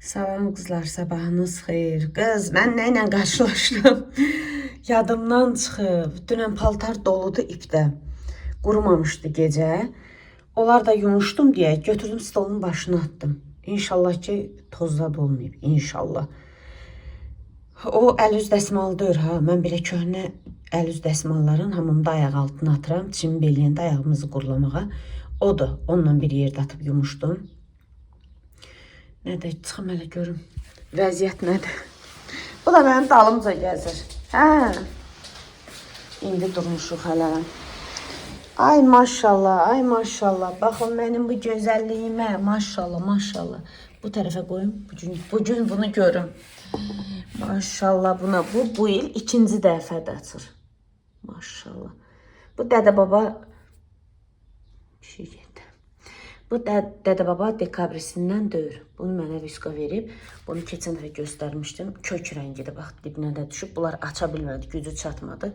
Salam kızlar, sabahınız xeyir. Qız, mən nə ilə qarşılaşdım? Yadımdan çıxıb. Dünən paltar doludu ipdə. Qurumamışdı gecə. Onlar da yumuşdum deyə götürdüm stolun başına attım. İnşallah ki tozda olmayıb. İnşallah. O əl üz dəsmalı deyir ha. Mən belə köhnə əl üz dəsmalların hamımda ayaq altına atıram. Çimin beləyəndə ayağımızı qurulamağa. Odur. Onunla bir yerdə atıb yumuşdum. Nədir? Çıxım hələ görüm. Vəziyyət nədir? Bu da mənim dalımca gəzir. Hə. İndi durmuşuq hələ. Ay maşallah, ay maşallah. Baxın mənim bu gözəlliyimə. Maşallah, maşallah. Bu tərəfə qoyum. Bugün bunu görüm. Maşallah buna. Bu il ikinci dəfədə açır. Maşallah. Bu dədə baba bir şey getdi. Bu dədə baba dekabrisindən döyür. Bunu mənə Viska verib. Bunu keçən dəfə göstərmişdim. Kök rəngidir. Bax, dibinə də düşüb. Bunlar aça bilmədi. Gücü çatmadı.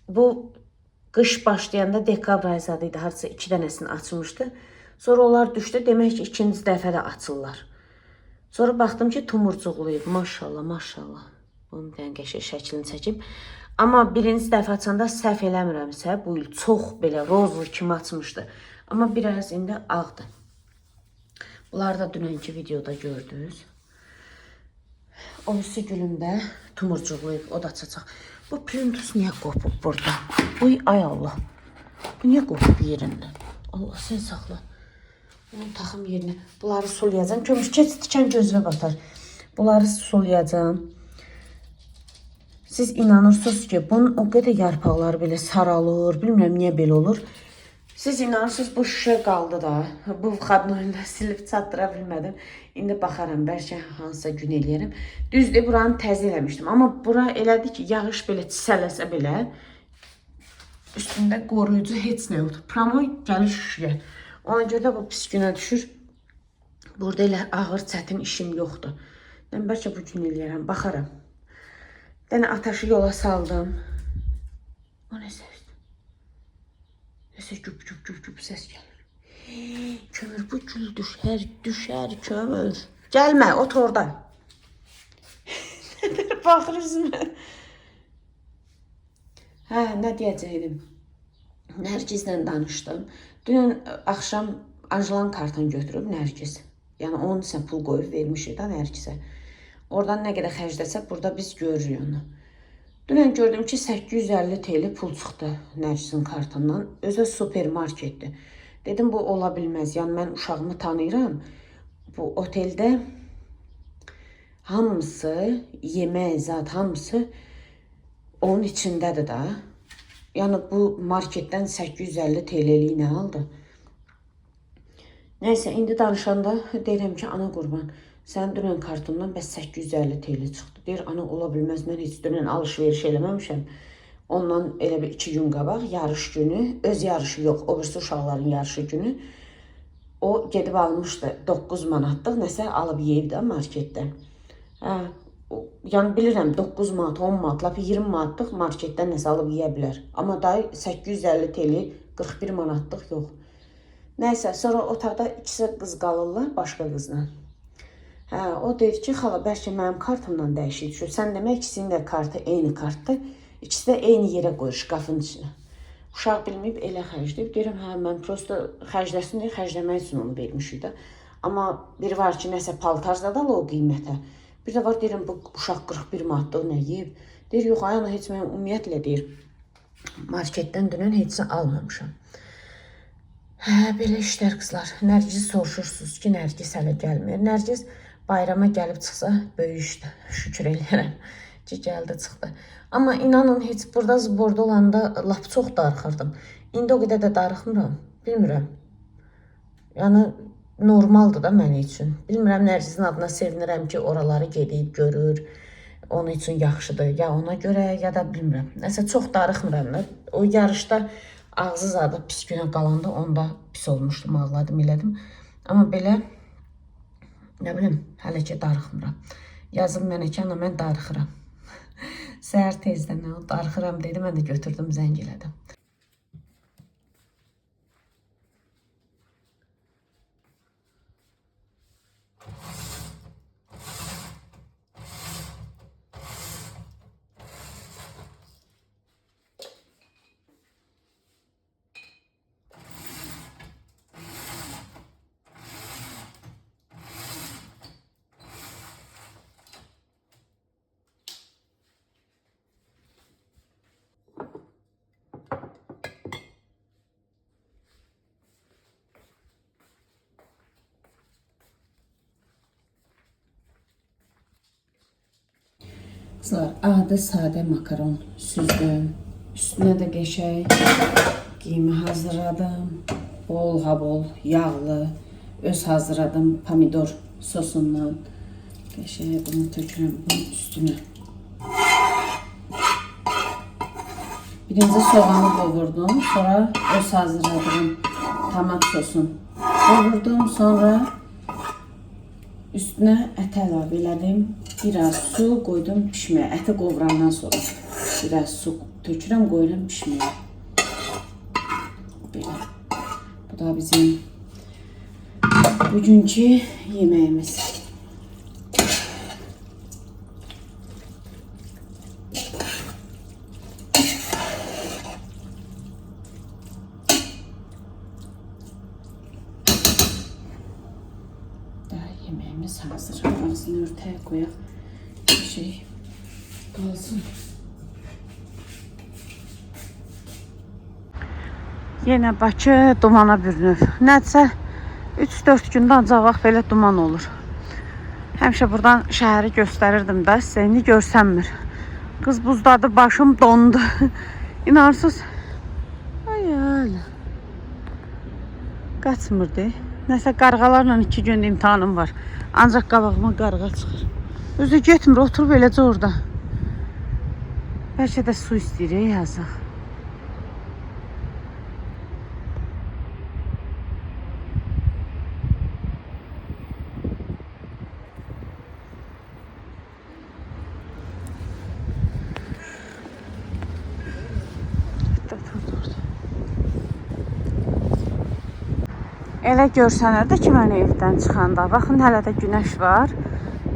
Bu qış başlayanda dekabr ayı zadı idi. Harca 2 dənəsini açmışdı. Sonra onlar düşdü. Demək ki, ikinci dəfə də açırlar. Sonra baxdım ki, tumurcuqluyub. Maşallah, maşallah. Bunun qəşəng şəklini çəkib. Amma birinci dəfə açanda səhv eləmirəmsə, bu il çox belə rozlu kimi açmışdı. Amma biraz indi ağdır. Bunları da dünənki videoda gördünüz. O üstü gülümdə tumurcuqluyub, o da açacaq. Bu plintus niyə qopub burada? Uy, ay Allah. Bu niyə qopub yerindən? Allah, sən saxla. Bunu taxım yerinə. Bunları sulayacağım. Kömüşkəç tikən gözünə batar. Bunları sulayacağım. Siz inanırsınız ki, bunun o qədər yarpaqları belə saralır. Bilmirəm niyə belə olur. Siz inanırsınız, bu şüşə qaldı da. Bu xadnoyunda silib çatdıra bilmədim. İndi baxaram, bəlkə hansısa gün eləyərəm. Düzdür, buranı təzə eləmişdim. Amma bura elədi ki, yağış belə çisələsə belə üstündə qoruyucu heç nə yoxdur. Pramoy gəlir şüşəyə. Ona görə də bu pis günə düşür. Burada elə ağır, çətin işim yoxdur. Mən bəlkə bu gün eləyərəm, baxaram. Dənə ataşı yola saldım. O nə səsdir? Nəsə güp səs gəlir. Kömür, bu gül düşər kömür. Gəlmə, ot orada. Nədir, baxırırsın mən. Hə, nə deyəcəkdim? Nərgizlə danışdım. Dünən axşam Anjelan kartını götürüb Nərgiz. Yəni onun isə pul qoyub vermişik da Nərgizə. Oradan nə qədər xərcləsə, burada biz görürük onu. Dünən gördüm ki, 850 TL pul çıxdı Nərgizin kartından. Özü supermarketdir. Dedim, bu ola bilməz. Yəni, mən uşağımı tanıyıram. Bu oteldə hamısı, yemək, zat, hamısı onun içindədir da. Yəni, bu marketdən 850 TL-lik nə aldı? Nəysə, indi danışanda deyirəm ki, ana qurban. Sən dünən kartımdan bəs 850 TL çıxdı. Deyir, ana ola bilməz, mən heç dünən alış-veriş eləməmişəm. Ondan elə bir 2 gün qabaq, yarış günü, öz yarışı yox, o birisi uşaqların yarışı günü. O gedib almışdı 9 manatlıq, nəsə alıb yeyib də marketdən. Hə, yəni bilirəm 9 manat, 10 manat, lap 20 manatlıq marketdən nəsə alıb yeyə bilər. Amma dayı 850 TL 41 manatlıq yox. Nəysə, sonra otaqda ikisi qız qalırlar başqa qızla. Hə, o deyir ki, xala, bəlkə mənim kartımdan dəyişik düşür. Sən demək ikisinin də kartı eyni kartdır. İkisi də eyni yerə qoyur şkafın içinə. Uşaq bilməyib elə xərcləyib. Deyirəm, hə, mən prosto xərcləsin deyə xərcləmək üçün onu vermişik də. Amma biri var ki, nəsə paltar zadalı o qiymətə. Bir də var, deyirəm, bu uşaq 41 manatlıq nə yeyib. Deyir, yox, ay ana, heç mən ümumiyyətlə deyir, marketdən dünən heç nə almamışam. Hə, belə işlər qızlar. Nərgiz soruşursunuz ki, Nərgiz hələ gəlmir. Nərgiz bayrama gəlib çıxsa, böyük işdir. Şükür eləyərəm ki, gəldi, çıxdı. Amma inanın, heç burada zborda olanda lap çox darıxırdım. İndi o qədər də darıxmıram. Bilmirəm. Yəni, normaldır da mənim üçün. Bilmirəm, Nərgizin adına sevinirəm ki, oraları gedib, görür. Onun üçün yaxşıdır. Ya ona görə, ya da bilmirəm. Nəsə, çox darıxmıram. O yarışda ağzı zadı pis günə qalanda onda pis olmuşdum, ağladım, elədim. Amma belə, nə bilim, hələ ki darıxmıram. Yazım mənə ki, ana, mən darıxıram. Səhər tezdən darıxıram dedi, mən də götürdüm, zəng elədim. Kızlar, adi sadə makaron süzdüm. Üstünə də qəşəng qiyma hazırladım. Bol habol, yağlı. Öz hazırladım pomidor sosundan. Qəşəng bunu tökürəm bunun üstünə. Birinci soğanı qovurdum. Sonra öz hazırladığım tomat sosunu qovurdum. Sonra üstünə ət əlavə elədim. Biraz su qoydum pişməyə. Əti qovurandan sonra biraz su tökürəm, qoyuram pişməyə. Belə. Bu da bizim bugünkü yeməyimiz. Yemeğimiz hazır. Ağzını örtəyə qoyaq. Bir şey qalsın. Yenə Bakı dumana bürünür. Nədirsə 3-4 gündə ancaq vaxt belə duman olur. Həmişə buradan şəhəri göstərirdim də, sizə indi görsənmir. Qız buzdadır, başım dondu. İnarsız. Ay. Qaçmırdı. Nəsə qarğalarla 2 gün imtahanım var. Ancaq qabağıma qarğa çıxır. Özü getmir, oturub eləcə orada. Bəlkə də su istəyir, yazıq. Elə görsənirdi ki, mən evdən çıxanda. Baxın, hələ də günəş var.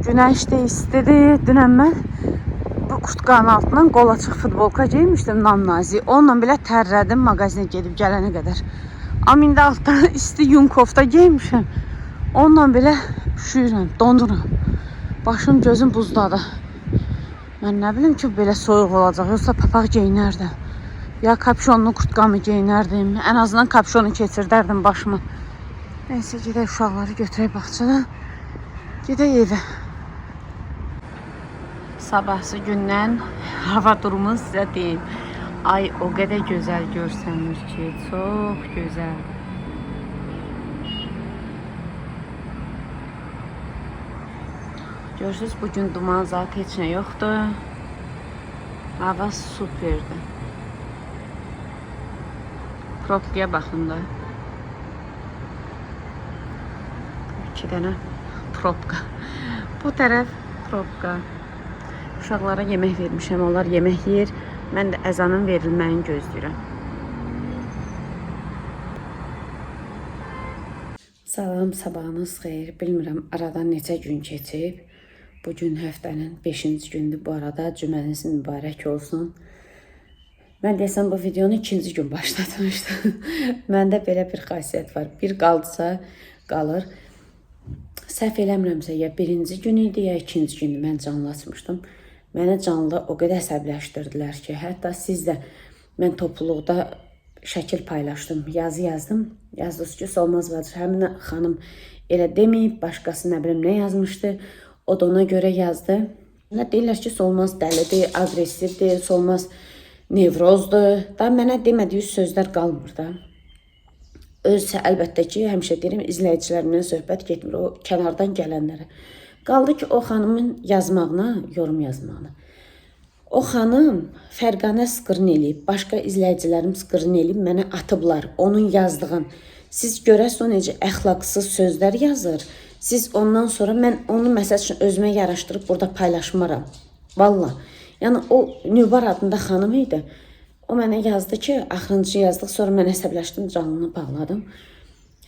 Günəş də istidir. Dünən mən bu kurtqanın altından qol açıq futbolka geymişdim, namnazi. Onunla belə tərlədim mağazinə gedib gələnə qədər. Amma indi altdan isti yun kofta geymişəm. Onunla belə üşüyürəm, donuram. Başım, gözüm buzdadır. Mən nə bilim ki, belə soyuq olacaq. Yoxsa papaq geyinərdim. Ya kapşonlu kurtqamı geyinərdim. Ən azından kapşonu keçirdərdim başıma. Neyse, gedək uşaqları götürək bağçadan. Gedək evə. Sabahsı gündən hava durumu sizə deyim. Ay o qədər gözəl görsənir ki, çox gözəl. Görürsünüz, bugün duman zat heç nə yoxdur. Hava superdir. Probkaya baxın da. 2 dənə probka. Bu tərəf probka. Uşaqlara yemək vermişəm, onlar yemək yeyir. Mən də əzanın verilməyini gözləyirəm. Salam, sabahınız xeyir. Bilmirəm, aradan neçə gün keçib. Bugün həftənin 5-ci gündür. Bu arada cümləniz mübarək olsun. Mən desəm, bu videonu 2-ci gün başlatmışdım. Məndə belə bir xasiyyət var. Bir qaldısa qalır. Səhv eləmirəmsə, ya 1-ci gün idi, ya 2-ci gündür mən canlı açmışdım. Mənə canlı o qədər əsəbləşdirdilər ki, hətta siz də mən topluluqda şəkil paylaşdım, yazı yazdım. Yazdınız ki, olmaz vəzir. Həmin xanım elə deməyib, başqası nə bilim nə yazmışdı. O da ona görə yazdı. Deyirlər ki, olmaz dəlidir, aqressivdir, olmaz nevrozdur. Da mənə demədiyi sözlər qalmır da. Özsə əlbəttə ki, həmişə deyirəm, izləyicilərimlə söhbət getmir o kənardan gələnlərə. Qaldı ki, o xanımın yazmağına, yorum yazmağına. O xanım Fərqanə skrin eləyib, başqa izləyicilərim skrin eləyib, mənə atıblar. Onun yazdığın, siz görəsiniz o necə əxlaqsız sözlər yazır. Siz ondan sonra mən onu məsəl üçün özümə yaraşdırıb burada paylaşmaram. Valla. Yəni o Nübar adında xanım idi. O mənə yazdı ki, axırıncı yazdıq, sonra mən əsəbləşdim, canlını bağladım.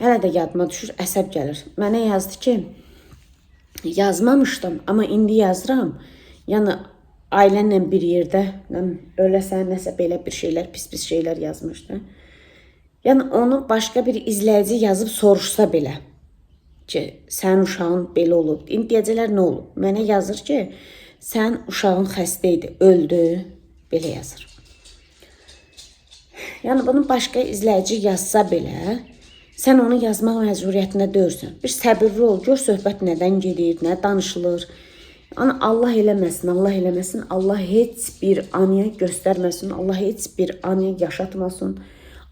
Hələ də yadıma düşür, əsəb gəlir. Mənə yazdı ki, yazmamışdım, amma indi yazıram. Yəni, ailənlə bir yerdə, öləsən, nəsə belə bir şeylər, pis şeylər yazmışdı. Yəni, onu başqa bir izləyici yazıb soruşsa belə ki, sən uşağın belə olub. İndi deyəcəklər, nə olub? Mənə yazır ki, sən uşağın xəstə idi, öldü, belə yazır. Yəni, bunu başqa izləyici yazsa belə, sən onu yazmaq məcburiyyətində deyirsən. Bir səbirli ol, gör söhbət nədən gedir, nə danışılır. Ana Allah eləməsin, Allah eləməsin. Allah heç bir anıya göstərməsin. Allah heç bir anıya yaşatmasın.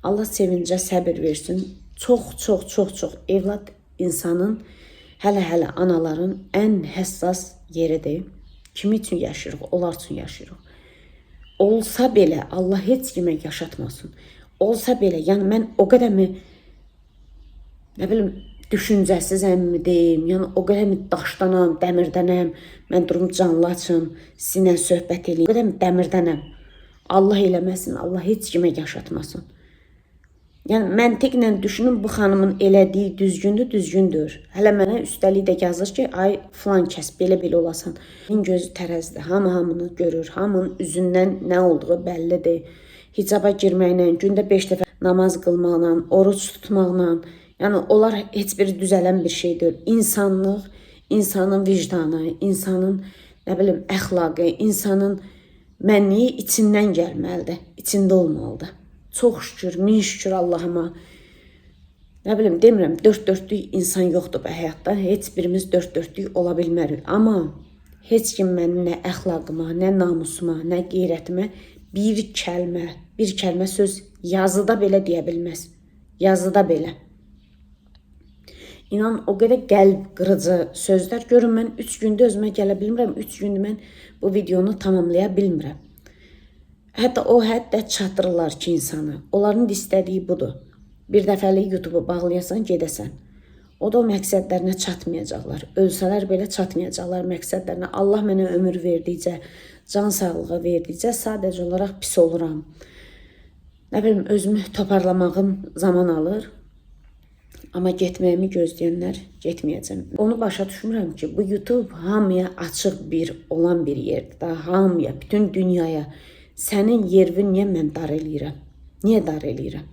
Allah sevincə səbir versin. Çox evlad insanın, hələ anaların ən həssas yeridir. Kimi üçün yaşayırıq? Onlar üçün yaşayırıq. Olsa belə Allah heç kimə yaşatmasın. Olsa belə, yəni mən o qədər mi, nə bilim, düşüncəsizəm mi deyim, yəni o qədər mi daşdanam, dəmirdənəm, mən durum canlı açım, sinə söhbət eləyim, o qədər mi dəmirdənəm. Allah eləməsin, Allah heç kimə yaşatmasın. Yəni məntiqlə düşünün, bu xanımın elədiyi düzgündür. Hələ mənə üstəlik də yazır ki, ay filan kəs belə olasan. Min gözü tərəzidir, hamını görür, hamının üzündən nə olduğu bəllidir. Hicaba girməklə, gündə 5 dəfə namaz qılmaqla, oruç tutmaqla, yəni onlar heç bir düzələn bir şey deyil. İnsanlıq, insanın vicdanı, insanın nə bilim əxlaqı, insanın mənliyi içindən gəlməlidir, içində olmalıdır. Çox şükür, min şükür Allahıma. Nə bilim, demirəm, dörtlük insan yoxdur bu həyatda. Heç birimiz dörtlük ola bilmərik. Amma heç kim mənim nə əxlaqıma, nə namusuma, nə qeyrətimə bir kəlmə söz yazıda belə deyə bilməz. Yazıda belə. İnan, o qədər qəlb qırıcı sözlər. Görün, mən 3 gündə özümə gələ bilmirəm. 3 gündə mən bu videonu tamamlaya bilmirəm. Hətta o həddə çatdırırlar ki insanı. Onların istədiyi budur. Bir dəfəlik YouTube'u bağlayasan, gedəsən. O da o məqsədlərinə çatmayacaqlar. Ölsələr belə çatmayacaqlar məqsədlərinə. Allah mənə ömür verdikcə, can sağlığı verdikcə sadəcə olaraq pis oluram. Nə bilim, özümü toparlamağım zaman alır. Amma getməyimi gözləyənlər getməyəcəm. Onu başa düşmürəm ki, bu YouTube hamıya açıq olan bir yerdir. Daha hamıya, bütün dünyaya. Sənin yerini niyə mən dar eləyirəm? Niyə dar eləyirəm?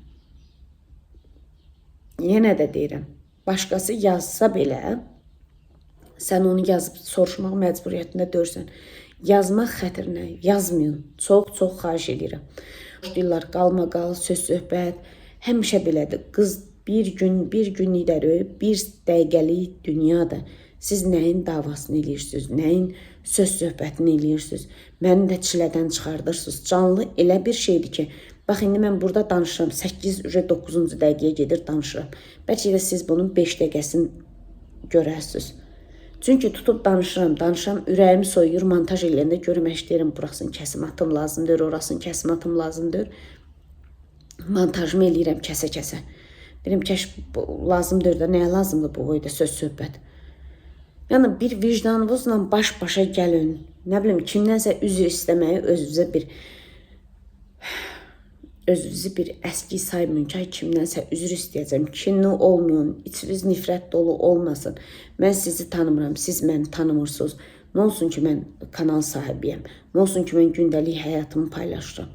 Yenə də deyirəm, başqası yazsa belə, sən onu yazıb soruşmaq məcburiyyətində dörsən. Yazmaq xətrinə yazmayın. Çox xahiş edirəm. Deyirlər, qalma qal, söz söhbət, həmişə belədir. Qız bir gün idəri, bir dəqiqəlik dünyadır. Siz nəyin davasını eləyirsiniz, nəyin söz söhbətini eləyirsiniz. Məni də çilədən çıxardırsınız. Canlı elə bir şeydir ki, bax, indi mən burada danışıram, 8-9-cu dəqiqəyə gedir danışıram. Bəlkə də siz bunun 5 dəqiqəsini görərsiniz. Çünki tutub danışıram, ürəyimi soyuyur, montaj eləyəndə görmək istəyirəm, burasını kəsim atım lazımdır, orasını kəsim atım lazımdır. Montajımı eləyirəm kəsə-kəsə. Deyirəm, kəş lazımdır da, nəyə lazımdır bu boyda söz söhbət? Yəni, bir vicdanınızla baş-başa gəlin. Nə bilim, kimdənsə üzr istəməyi özünüzü bir əski saymayın ki, kimdənsə üzr istəyəcəm. Kinli olmayın, içiniz nifrət dolu olmasın. Mən sizi tanımıram, siz məni tanımırsınız. Nə olsun ki, mən kanal sahibiyəm. Nə olsun ki, mən gündəlik həyatımı paylaşıram.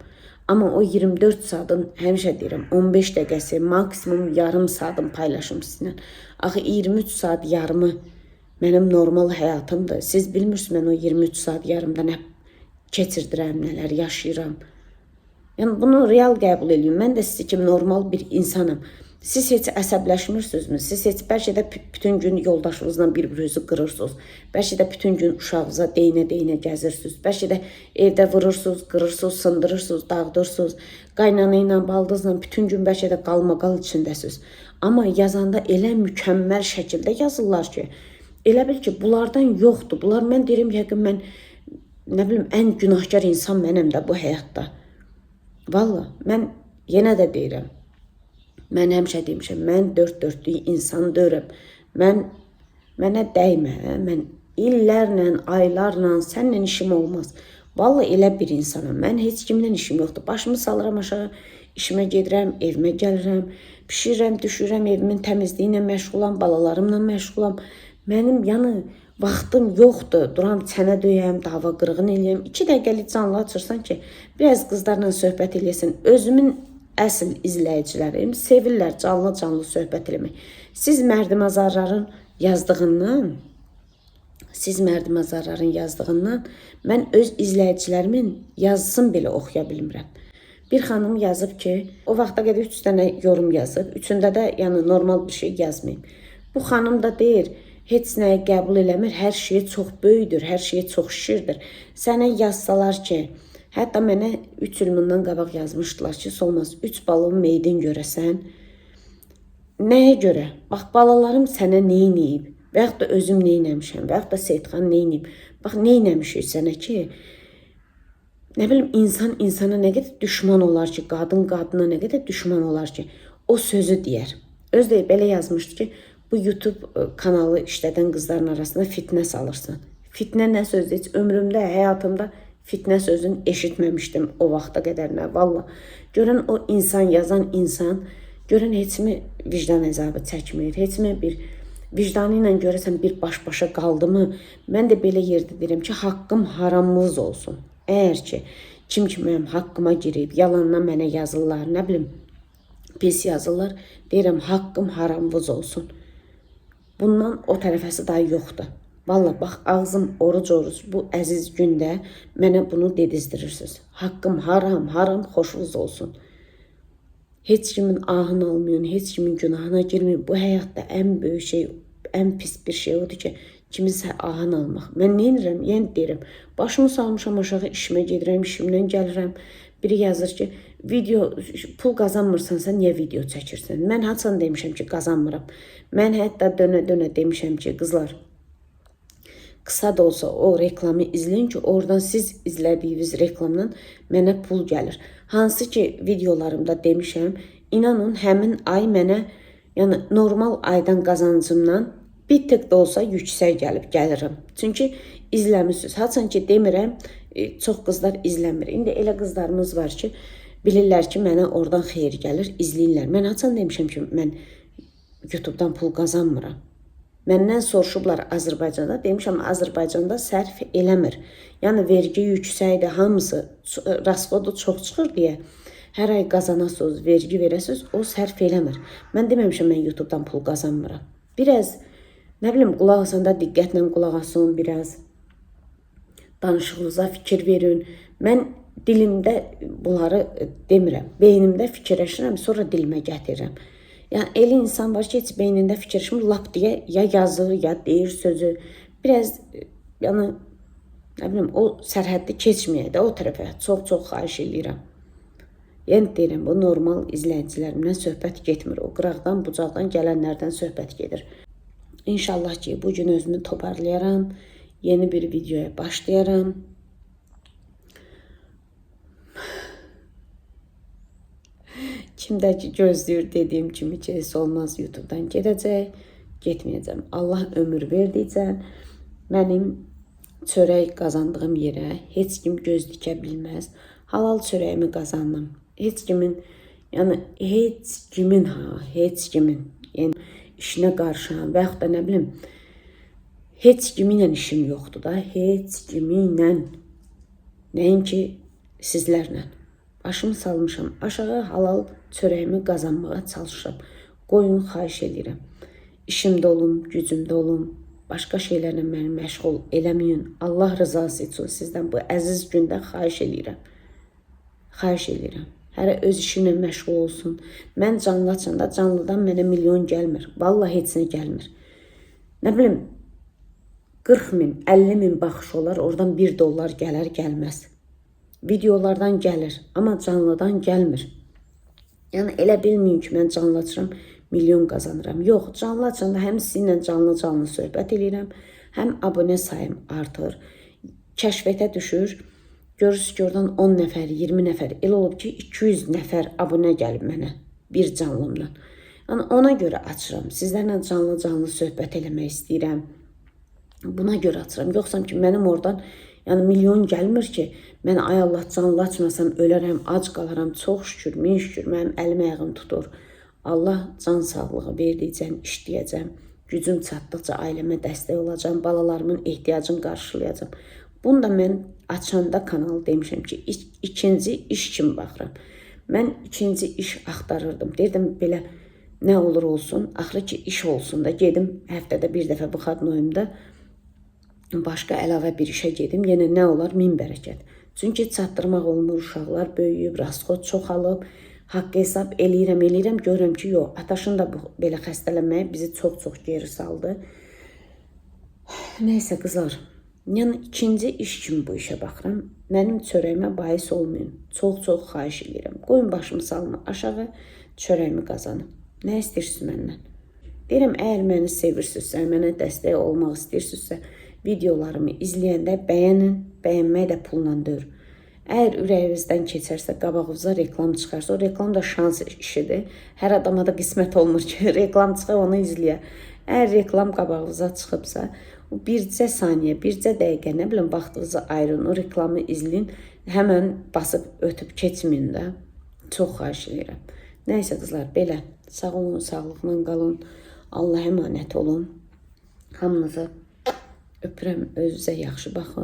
Amma o 24 saatın, həmişə deyirəm, 15 dəqiqəsi, maksimum yarım saatın paylaşım sizinlə. Axı 23 saat yarımı mənim normal həyatımdır. Siz bilmirsiniz, mən o 23 saat yarımda nə keçirdirəm, nələr yaşayıram. Yəni, bunu real qəbul edin. Mən də sizi kimi normal bir insanım. Siz heç əsəbləşmirsinizmi? Siz heç bəlkə də bütün gün yoldaşınızla bir-birinizi qırırsınız. Bəlkə də bütün gün uşağınıza deynə gəzirsiniz. Bəlkə də evdə vurursunuz, qırırsınız, sındırırsınız, dağıdırsınız. Qaynana ilə, baldızla bütün gün bəlkə də qalmaqal içindəsiniz. Amma yazanda elə mükəmməl şəkildə yazırlar ki, elə bil ki, bunlardan yoxdur. Bunlar, mən deyirəm, yəqin mən, nə bilim, ən günahkar insan mənəm də bu həyatda. Valla, mən yenə də deyirəm, mən həmişə demişəm, mən dörtlük insan deyirəm. Mənə dəymə, mən illərlə, aylarla, səninlə işim olmaz. Valla, elə bir insanım, mən heç kimlə işim yoxdur. Başımı salıram aşağı, işimə gedirəm, evimə gəlirəm, pişirəm, düşürəm, evimin təmizliyi ilə məşğulam, balalarımla məşğulam. Mənim vaxtım yoxdur, duram çənə döyəm, dava qırğın eləyəm. 2 dəqiqəlik canlı açırsan ki, biraz qızlarla söhbət eləyəsin. Özümün əsl izləyicilərim sevirlər canlı söhbət eləmək. Siz Mərdimazarların yazdığından mən öz izləyicilərimin yazısını belə oxuya bilmirəm. Bir xanım yazıb ki, o vaxta qədər 3 dənə yorum yazıb, üçündə də yəni normal bir şey yazmayayım. Bu xanım da deyir, heç nəyi qəbul eləmir, hər şey çox böyükdür, hər şey çox şişirdir. Sənə yazsalar ki, hətta mənə 3 il bundan qabaq yazmışdılar ki, Solmaz 3 balon meydin görəsən. Nəyə görə? Bax, balalarım sənə neyniyib? Və yaxud da özüm neynəmişəm? Və yaxud da Seyidxan neyniyib? Bax, neynəmişik sənə ki, nə bilim, insan insana nə qədər düşman olar ki, qadın qadına nə qədər düşman olar ki, o sözü deyər. Öz də belə yazmışdı ki, bu YouTube kanalı işlədən qızların arasında fitnə salırsan. Fitnə nə sözdür? Heç ömrümdə, həyatımda fitnə sözünü eşitməmişdim o vaxta qədər nə. Valla, görən o insan, yazan insan, görən heç mi vicdan əzabı çəkmir, heç mi bir vicdanı ilə görəsən bir baş-başa qaldı mı? Mən də belə yerdə deyirəm ki, haqqım haramımız olsun. Əgər ki, kim mənim haqqıma girib, yalandan mənə yazırlar, nə bilim, pis yazırlar, deyirəm, haqqım haramımız olsun. Bundan o tərəfəsi daha yoxdur. Valla, bax, ağzım oruc, bu əziz gündə mənə bunu dedizdirirsiniz. Haqqım haram, haram xoşunuz olsun. Heç kimin ahını almayın, heç kimin günahına girməyin. Bu həyatda ən böyük şey, ən pis bir şey odur ki, kiminsə ahını almaq. Mən nə edirəm? Yəni deyirəm, başımı salmışam aşağı, işimə gedirəm, işimdən gəlirəm. Biri yazır ki, pul qazanmırsansa niyə video çəkirsən? Mən haçan demişəm ki, qazanmıram. Mən hətta dönə-dönə demişəm ki, qızlar, qısa da olsa o reklamı izləyin ki, oradan siz izlədiyiniz reklamdan mənə pul gəlir. Hansı ki, videolarımda demişəm, inanın həmin ay mənə, yəni normal aydan qazancımdan bir tık da olsa yüksək gəlirəm. Çünki izləmişsiniz. Haçan ki, demirəm, çox qızlar izləmir. İndi elə qızlarımız var ki, bilirlər ki, mənə oradan xeyir gəlir, izləyirlər. Mən haçan demişəm ki, mən YouTube'dan pul qazanmıram. Məndən soruşublar Azərbaycanda, demişəm, Azərbaycanda sərf eləmir. Yəni, vergi yüksəkdir, hamısı, rasxodu çox çıxır deyə, hər ay qazanasınız, vergi verəsiniz, o sərf eləmir. Mən deməmişəm, mən YouTube'dan pul qazanmıram. Biraz, nə bilim, qulaq asanda diqqətlə qulaq asın, biraz danışığınıza fikir verin. Mən dilimdə bunları demirəm, beynimdə fikirləşirəm, sonra dilimə gətirirəm. Yəni, elə insan var ki, heç beynində fikirləşmir, lap deyə ya yazır, ya deyir sözü. Biraz, yəni, nə bilim, o sərhəddi keçməyək də o tərəfə. Çox xahiş edirəm. Yəni, deyirəm, bu normal izləyicilərimdən söhbət getmir. O qıraqdan, bucaqdan gələnlərdən söhbət gedir. İnşallah ki, bugün özümü toparlayaram, yeni bir videoya başlayaram. Kimdə ki, gözləyir dediyim kimi ki, Solmaz YouTube'dan gedəcək, getməyəcəm. Allah ömür verdikcə mənim çörək qazandığım yerə heç kim göz dikə bilməz. Halal çörəyimi qazandım. Heç kimin, yəni heç kimin yəni, işinə qarşılan və yaxud da nə bilim, heç kiminlə işim yoxdur da, heç kiminlə, nəinki sizlərlə. Başımı salmışam, aşağı halal çörəyimi qazanmağa çalışıram. Qoyun, xahiş edirəm. İşimdə olum, gücümdə olum, başqa şeylərlə məni məşğul eləməyin. Allah rızası üçün sizdən bu əziz gündə xahiş edirəm. Xahiş edirəm. Hərə öz işimlə məşğul olsun. Mən canlı açanda canlıdan mənə milyon gəlmir. Vallahi heç nə gəlmir. Nə bilim, 40 min, 50 min baxış olar, oradan 1 dollar gələr, gəlməz. Videolardan gəlir, amma canlıdan gəlmir. Yəni, elə bilməyin ki, mən canlı açıram, milyon qazanıram. Yox, canlı açanda həm sizinlə canlı söhbət edirəm, həm abunə sayım artır, kəşfətə düşür. Görürsünüz ki, oradan 10 nəfər, 20 nəfər, elə olub ki, 200 nəfər abunə gəlib mənə bir canlımdan. Yəni, ona görə açıram, sizlərlə canlı söhbət eləmək istəyirəm. Buna görə açıram. Yoxsam ki, mənim oradan yəni milyon gəlmir ki, mən ay Allah canlı açmasam ölərəm, ac qalaram. Çox şükür, min şükür, mənim əlim ayağım tutur. Allah can sağlığı verdikcəm, işləyəcəm. Gücüm çatdıqca ailəmə dəstək olacam, balalarımın ehtiyacını qarşılayacam. Bunu da mən açanda kanal demişəm ki, ikinci iş kimi baxıram. Mən ikinci iş axtarırdım. Deyirdim, belə nə olur olsun, axırı ki iş olsun da gedim həftədə bir dəfə bu xadnoyumda başqa əlavə bir işə gedim, yenə nə olar? Min bərəkət. Çünki çatdırmaq olmur, uşaqlar böyüyüb, rasxod çoxalıb, haqq hesab eləyirəm, görürəm ki, yox, ataşın da belə xəstələnməyə bizi çox geri saldı. Neysə qızlar, yəni ikinci iş kimi bu işə baxıram. Mənim çörəyimə bais olmayın. Çox xahiş edirəm. Qoyun başımı salma aşağı, çörəyimi qazanım. Nə istəyirsiniz məndən? Deyirəm, əgər məni sevirsinizsə, mənə dəstək olmaq istəyirsinizsə, videolarımı izləyəndə bəyənin, bəyənmək də pulla deyil. Əgər ürəyinizdən keçərsə, qabağınıza reklam çıxarsa, o reklam da şans işidir. Hər adama da qismət olmur ki, reklam çıxır, onu izləyə. Əgər reklam qabağınıza çıxıbsa, o bircə saniyə, bircə dəqiqə, nə bilim, vaxtınızı ayırın, o reklamı izləyin, həmən basıb ötüb keçməyin də. Çox xahiş edirəm. Nəysə qızlar, belə. Sağ olun, sağlıqla qalın. Allah əmanət olun. Hamınızı öpürəm, özünüzə yaxşı baxın.